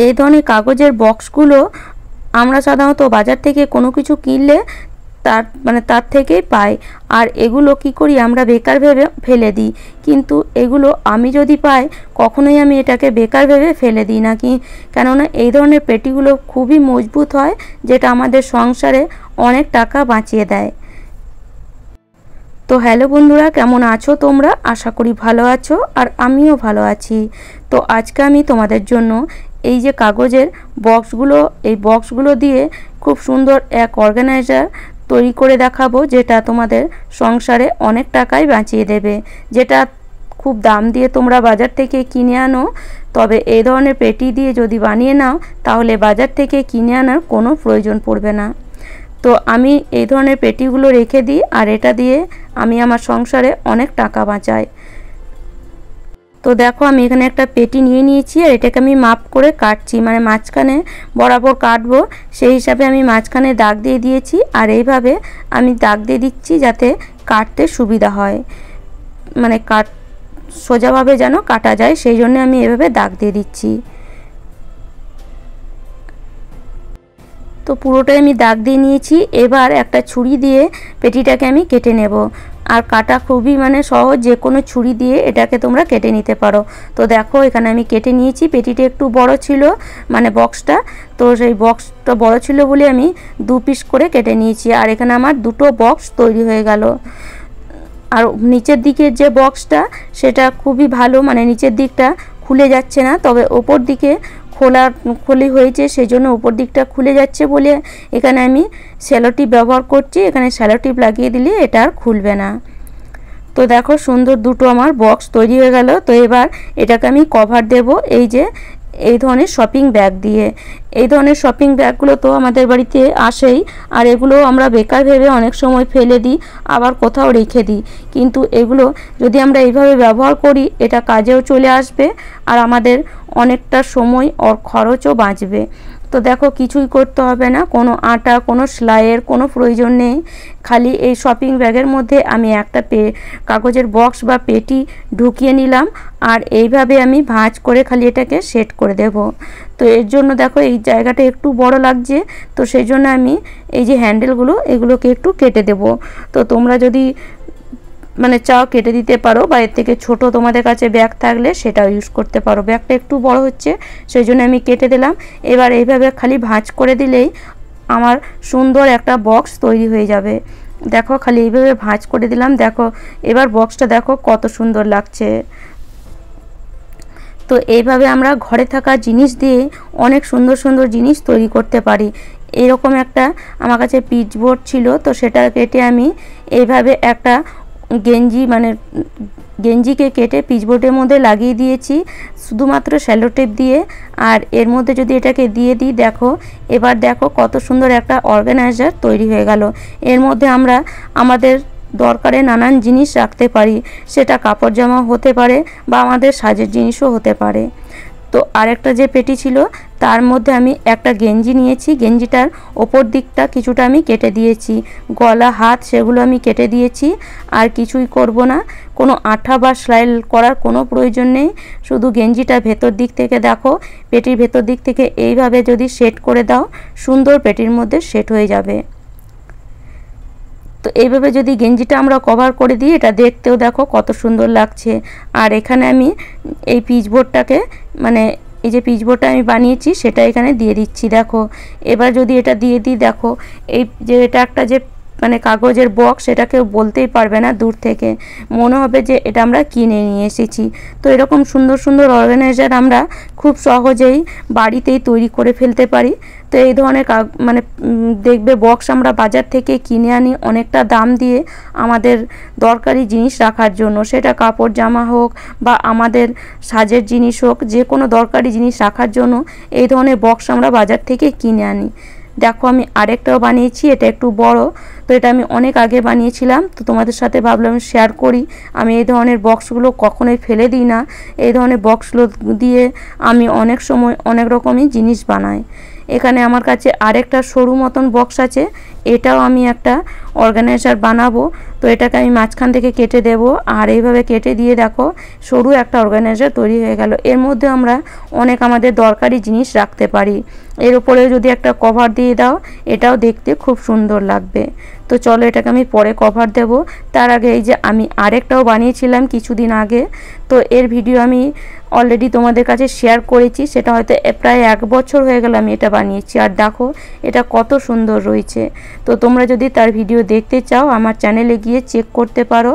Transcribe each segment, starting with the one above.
এই ধরনের কাগজের বক্সগুলো আমরা সাধারণত বাজার থেকে কোনো কিছু কিনলে তার থেকেই পাই। আর এগুলো কি করি আমরা বেকার ভেবে ফেলে দিই, কিন্তু এগুলো আমি যদি পাই কখনোই আমি এটাকে বেকার ভেবে ফেলে দিই না। কেননা এই ধরনের পেটিগুলো খুবই মজবুত হয়, যেটা আমাদের সংসারে অনেক টাকা বাঁচিয়ে দেয়। তো হ্যালো বন্ধুরা, কেমন আছো তোমরা? আশা করি ভালো আছো, আর আমিও ভালো আছি। তো আজকে আমি তোমাদের জন্য এই যে কাগজের বক্সগুলো, এই বক্সগুলো দিয়ে খুব সুন্দর এক অর্গানাইজার তৈরি করে দেখাবো, যেটা তোমাদের সংসারে অনেক টাকাই বাঁচিয়ে দেবে। যেটা খুব দাম দিয়ে তোমরা বাজার থেকে কিনে আনো, তবে এই ধরনের পেটি দিয়ে যদি বানিয়ে নাও তাহলে বাজার থেকে কিনে আনার কোনো প্রয়োজন পড়বে না। তো আমি এই ধরনের পেটিগুলো রেখে দিই, আর এটা দিয়ে আমি আমার সংসারে অনেক টাকা বাঁচাই। তো দেখো আমি এখানে একটা পেটি নিয়ে নিয়েছি, আর এটাকে আমি মাপ করে কাটছি, মানে মাঝখানে বরাবর কাটবো সেই হিসাবে আমি মাঝখানে দাগ দিয়ে দিয়েছি। আর এইভাবে আমি দাগ দিয়ে দিচ্ছি যাতে কাটতে সুবিধা হয়, মানে সোজাভাবে যেন কাটা যায়, সেই জন্য আমি এভাবে দাগ দিয়ে দিচ্ছি। তো পুরোটাই আমি দাগ দিয়ে নিয়েছি। এবার একটা ছুরি দিয়ে পেটিটাকে আমি কেটে নেব। আর কাটা খুবই সহজ, যে কোনো ছুরি দিয়ে এটাকে তোমরা কেটে নিতে পারো। তো দেখো এখানে আমি কেটে নিয়েছি। পেটিটা একটু বড় ছিল, বক্সটা, তো সেই বক্সটা বড় ছিল বলে আমি 2 পিস করে কেটে নিয়েছি। আর এখানে আমার 2টো বক্স তৈরি হয়ে গেল। আর নিচের দিকের যে বক্সটা সেটা খুবই ভালো, নিচের দিকটা খুলে যাচ্ছে না, তবে ওপর দিকে খোলা হয়েছে, সেই জন্য উপর দিকটা খুলে যাচ্ছে বলে এখানে আমি সেলো টিপ ব্যবহার করছি। এখানে সেলো টিপ লাগিয়ে দিলে এটা আর খুলবে না। তো দেখো সুন্দর 2টো আমার বক্স তৈরি হয়ে গেল। তো এবার এটাকে আমি কভার দেব এই ধরনের শপিং ব্যাগ দিয়ে। এই ধরনের শপিং ব্যাগগুলো তো আমাদের বাড়িতে আসেই, আর এগুলো আমরা বেকার ভেবে অনেক সময় ফেলে দিই, আবার কোথাও রেখে দিই। কিন্তু এগুলো যদি আমরা এইভাবে ব্যবহার করি, এটা কাজেও চলে আসবে, আর আমাদের অনেকটা সময় আর খরচও বাঁচবে। তো দেখো কিছুই করতে হবে না, কোনো আটা, কোনো সেলাইয়ের কোনো প্রয়োজন নেই। খালি এই শপিং ব্যাগের মধ্যে আমি একটা কাগজের বক্স বা পেটি ঢুকিয়ে নিলাম, আর এইভাবে আমি ভাঁজ করে খালি এটাকে সেট করে দেব। তো এর জন্য দেখো এই জায়গাটা একটু বড় লাগছে, তো সেই জন্য আমি এই যে হ্যান্ডেলগুলো এগুলোকে একটু কেটে দেব। তো তোমরা যদি চাও কেটে দিতে পারো, বা এর থেকে ছোট তোমাদের কাছে ব্যাগ থাকলে সেটাও ইউজ করতে পারো। ব্যাগটা একটু বড় হচ্ছে সেই জন্য আমি কেটে দিলাম। এবার এইভাবে খালি ভাঁজ করে দিলেই আমার সুন্দর একটা বক্স তৈরি হয়ে যাবে। দেখো খালি এইভাবে ভাঁজ করে দিলাম, দেখো এবার বক্সটা দেখো কত সুন্দর লাগছে। তো এইভাবে আমরা ঘরে থাকা জিনিস দিয়ে অনেক সুন্দর সুন্দর জিনিস তৈরি করতে পারি। এরকম একটা আমার কাছে পিচবোর্ড ছিল, তো সেটা কেটে আমি এইভাবে একটা গেঞ্জিকে কেটে পিচবোর্ডের মধ্যে লাগিয়ে দিয়েছি শুধুমাত্র সেলো টেপ দিয়ে। আর এর মধ্যে যদি এটাকে দিয়ে দিই, দেখো এবার দেখো কত সুন্দর একটা অর্গানাইজার তৈরি হয়ে গেল। এর মধ্যে আমরা আমাদের দরকারে নানান জিনিস রাখতে পারি, সেটা কাপড় জামা হতে পারে বা আমাদের সাজের জিনিসও হতে পারে। তো আরেকটা যে পেটি ছিল তার মধ্যে আমি একটা গেঞ্জি নিয়েছি, গেঞ্জিটার ওপর দিকটা কিছুটা আমি কেটে দিয়েছি, গলা হাত সেগুলো আমি কেটে দিয়েছি। আর কিছুই করব না, কোনো আঠা বা সেলাই করার কোনো প্রয়োজন নেই। শুধু গেঞ্জিটা ভেতর দিক থেকে দেখো, পেটির ভেতর দিক থেকে এইভাবে যদি সেট করে দাও, সুন্দর পেটির মধ্যে সেট হয়ে যাবে। তো এইভাবে যদি গেঞ্জিটা আমরা কভার করে দিই, এটা দেখতেও দেখো কত সুন্দর লাগছে। আর এখানে আমি এই পিচবোর্ডটাকে এই যে পিচবোর্ডটা আমি বানিয়েছি সেটা এখানে দিয়ে দিচ্ছি। দেখো এবার যদি এটা দিয়ে দিই, দেখো এই যে এটা একটা যে কাগজের বক্স, সেটা কেউ বলতেই পারবে না, দূর থেকে মনে হবে যে এটা আমরা কিনে নিয়ে এসেছি। তো এরকম সুন্দর সুন্দর অর্গানাইজার আমরা খুব সহজেই বাড়িতেই তৈরি করে ফেলতে পারি। তো এই ধরনের দেখবে বক্স আমরা বাজার থেকে কিনে আনি অনেকটা দাম দিয়ে আমাদের দরকারি জিনিস রাখার জন্য, সেটা কাপড় জামা হোক বা আমাদের সাজের জিনিস হোক, যে কোনো দরকারি জিনিস রাখার জন্য এই ধরনের বক্স আমরা বাজার থেকে কিনে আনি। দেখো আমি আরেকটাও বানিয়েছি, এটা একটু বড়, তো এটা আমি অনেক আগে বানিয়েছিলাম, তো তোমাদের সাথে ভাবলাম শেয়ার করি। আমি এই ধরনের বক্সগুলো কখনোই ফেলে দিই না, এই ধরনের বক্সগুলো দিয়ে আমি অনেক সময় অনেক রকমই জিনিস বানাই। এখানে আমার কাছে আরেকটা সরু মতন বক্স আছে, এটাও আমি একটা অর্গানাইজার বানাবো। তো এটাকে আমি মাঝখান থেকে কেটে দেব, আর এইভাবে কেটে দিয়ে দেখো সরু একটা অর্গানাইজার তৈরি হয়ে গেল। এর মধ্যে আমরা অনেক আমাদের দরকারি জিনিস রাখতে পারি। এর উপরে যদি একটা কভার দিয়ে দাও, এটাও দেখতে খুব সুন্দর লাগবে। তো চলো এটাকে আমি পরে কভার দেব। তার আগে এই যে আমি আরেকটাও বানিয়েছিলাম কিছুদিন আগে, তো এর ভিডিও আমি অলরেডি তোমাদের কাছে শেয়ার করেছি, সেটা হয়তো প্রায় 1 বছর হয়ে গেল আমি এটা বানিয়েছি। আর দেখো এটা কত সুন্দর রয়েছে। তো তোমরা যদি তার ভিডিও দেখতে চাও আমার চ্যানেলে গিয়ে চেক করতে পারো।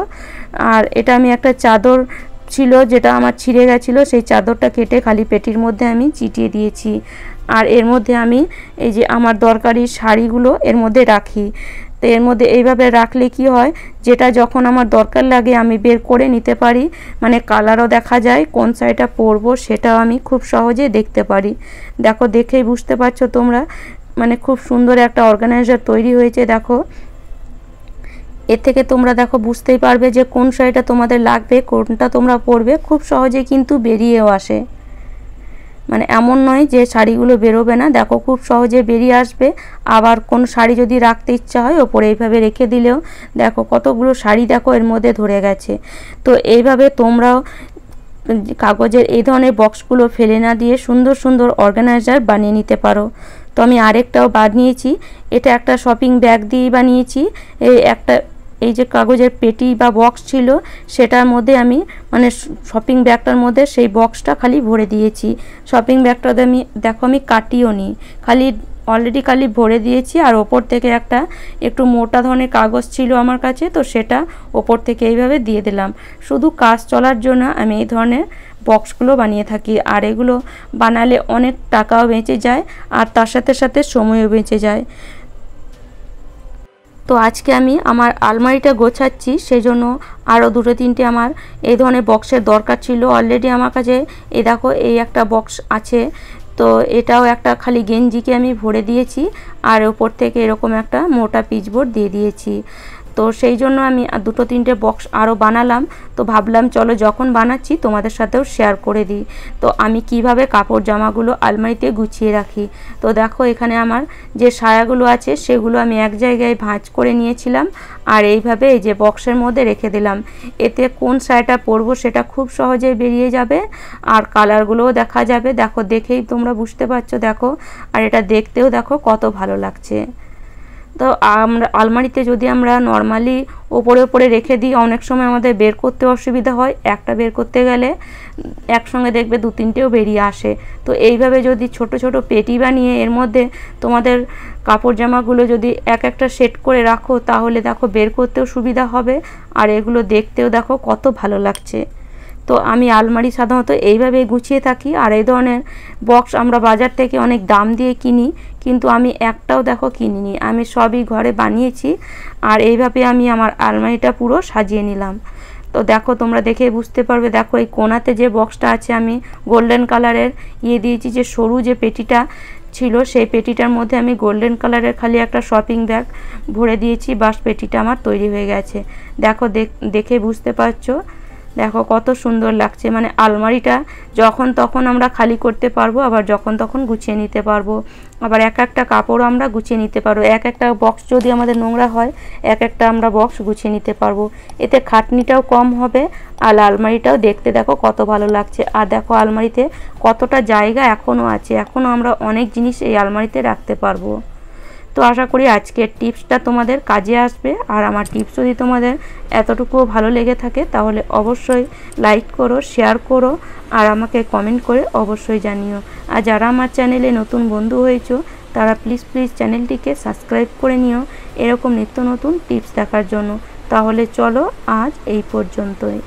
আর এটা আমি একটা চাদর ছিল যেটা আমার ছিঁড়ে গেছিলো, সেই চাদরটা কেটে খালি পেটির মধ্যে আমি চিটিয়ে দিয়েছি। আর এর মধ্যে আমি এই যে আমার দরকারি শাড়িগুলো এর মধ্যে রাখি। তো এর মধ্যে এইভাবে রাখলে কি হয়, যেটা যখন আমার দরকার লাগে আমি বের করে নিতে পারি, মানে কালারও দেখা যায়, কোন শাড়িটা পরবো সেটাও আমি খুব সহজে দেখতে পারি। দেখো দেখেই বুঝতে পারছো তোমরা, মানে খুব সুন্দর একটা অর্গানাইজার তৈরি হয়েছে। দেখো এর থেকে তোমরা দেখো বুঝতেই পারবে যে কোন শাড়িটা তোমাদের লাগবে, কোনটা তোমরা পরবে, খুব সহজে কিন্তু বেরিয়েও আসে। মানে এমন নয় যে শাড়িগুলো বেরোবে না, দেখো খুব সহজে বেরিয়ে আসবে। আবার কোন শাড়ি যদি রাখতে ইচ্ছা হয় ওপরে এইভাবে রেখে দিলেও দেখো কতগুলো শাড়ি দেখো এর মধ্যে ধরে গেছে। তো এইভাবে তোমরাও কাগজের এই ধরনের বক্সগুলো ফেলে না দিয়ে সুন্দর সুন্দর অর্গানাইজার বানিয়ে নিতে পারো। তো আমি আরেকটাও বানিয়েছি, এটা একটা শপিং ব্যাগ দিয়ে বানিয়েছি। এই যে কাগজের পেটি বা বক্স ছিল সেটার মধ্যে আমি মানে শপিং ব্যাগটার মধ্যে সেই বক্সটা খালি ভরে দিয়েছি। শপিং ব্যাগটাতে আমি দেখো আমি কাটিও নি, অলরেডি খালি ভরে দিয়েছি। আর ওপর থেকে একটা একটু মোটা ধরনের কাগজ ছিল আমার কাছে, তো সেটা ওপর থেকে এইভাবে দিয়ে দিলাম। শুধু কাজ চলার জন্য আমি এই ধরনের বক্সগুলো বানিয়ে থাকি। আর এগুলো বানালে অনেক টাকাও বেঁচে যায়, আর তার সাথে সাথে সময়ও বেঁচে যায়। তো আজকে আমি আমার আলমারিটা গোছাচ্ছি, সেই জন্য আরও 2-3টে আমার এই ধরনের বক্সের দরকার ছিল। অলরেডি আমার কাছে এই দেখো এই একটা বক্স আছে, তো এটাও একটা খালি গেঞ্জিকে আমি ভরে দিয়েছি, আর ওপর থেকে এরকম একটা মোটা পিচবোর্ড দিয়ে দিয়েছি। তো সেই জন্য আমি 2-3টে বক্স আরও বানালাম। তো ভাবলাম চলো যখন বানাচ্ছি তোমাদের সাথেও শেয়ার করে দিই। তো আমি কিভাবে কাপড় জামাগুলো আলমারিতে গুছিয়ে রাখি। তো দেখো এখানে আমার যে সায়াগুলো আছে সেগুলো আমি এক জায়গায় ভাঁজ করে নিয়েছিলাম, আর এইভাবে এই যে বক্সের মধ্যে রেখে দিলাম। এতে কোন সায়াটা পরবো সেটা খুব সহজেই বেরিয়ে যাবে, আর কালারগুলোও দেখা যাবে। দেখো দেখেই তোমরা বুঝতে পারছো, দেখো আর এটা দেখতেও দেখো কত ভালো লাগছে। তো আমরা আলমারিতে যদি আমরা নর্মালি ওপরে ওপরে রেখে দিই, অনেক সময় আমাদের বের করতে অসুবিধা হয়। একটা বের করতে গেলে একসঙ্গে দেখবে 2-3টেও বেরিয়ে আসে। তো এইভাবে যদি ছোট ছোট পেটি বানিয়ে এর মধ্যে তোমাদের কাপড় জামাগুলো যদি এক একটা সেট করে রাখো, তাহলে দেখো বের করতেও সুবিধা হবে, আর এগুলো দেখতেও দেখো কত ভালো লাগছে। তো আমি আলমারি সাধারণত এইভাবেই গুছিয়ে থাকি। আর এই ধরনের বক্স আমরা বাজার থেকে অনেক দাম দিয়ে কিনি, কিন্তু আমি একটাও দেখো কিনিনি, আমি সবই ঘরে বানিয়েছি। আর এইভাবে আমি আমার আলমারিটা পুরো সাজিয়ে নিলাম। তো দেখো তোমরা দেখে বুঝতে পারবে, দেখো এই কোণাতে যে বক্সটা আছে আমি গোল্ডেন কালারের দিয়েছি, যে সরু যে পেটিটা ছিল সেই পেটিটার মধ্যে আমি গোল্ডেন কালারের খালি একটা শপিং ব্যাগ ভরে দিয়েছি, বাস পেটিটা আমার তৈরি হয়ে গেছে। দেখো দেখে বুঝতে পারছো, দেখো কত সুন্দর লাগছে। মানে আলমারিটা যখন তখন আমরা খালি করতে পারবো, আবার যখন তখন গুছিয়ে নিতে পারবো। আবার এক একটা কাপড়ও আমরা গুছিয়ে নিতে পারবো। এক একটা বক্স যদি আমাদের নোংরা হয়, এক একটা আমরা বক্স গুছিয়ে নিতে পারবো। এতে খাটনিটাও কম হবে, আর আলমারিটাও দেখতে দেখো কত ভালো লাগছে। আর দেখো আলমারিতে কতটা জায়গা এখনও আছে, এখনও আমরা অনেক জিনিস এই আলমারিতে রাখতে পারবো। তো আশা করি আজকের টিপসটা তোমাদের কাজে আসবে। আর আমার টিপস যদি তোমাদের এতটুকুও ভালো লেগে থাকে তাহলে অবশ্যই লাইক করো, শেয়ার করো, আর আমাকে কমেন্ট করে অবশ্যই জানিও। আর যারা আমার চ্যানেলে নতুন বন্ধু হয়েছো তারা প্লিজ চ্যানেলটিকে সাবস্ক্রাইব করে নিও এরকম নিত্য নতুন টিপস দেখার জন্য। তাহলে চলো আজ এই পর্যন্তই।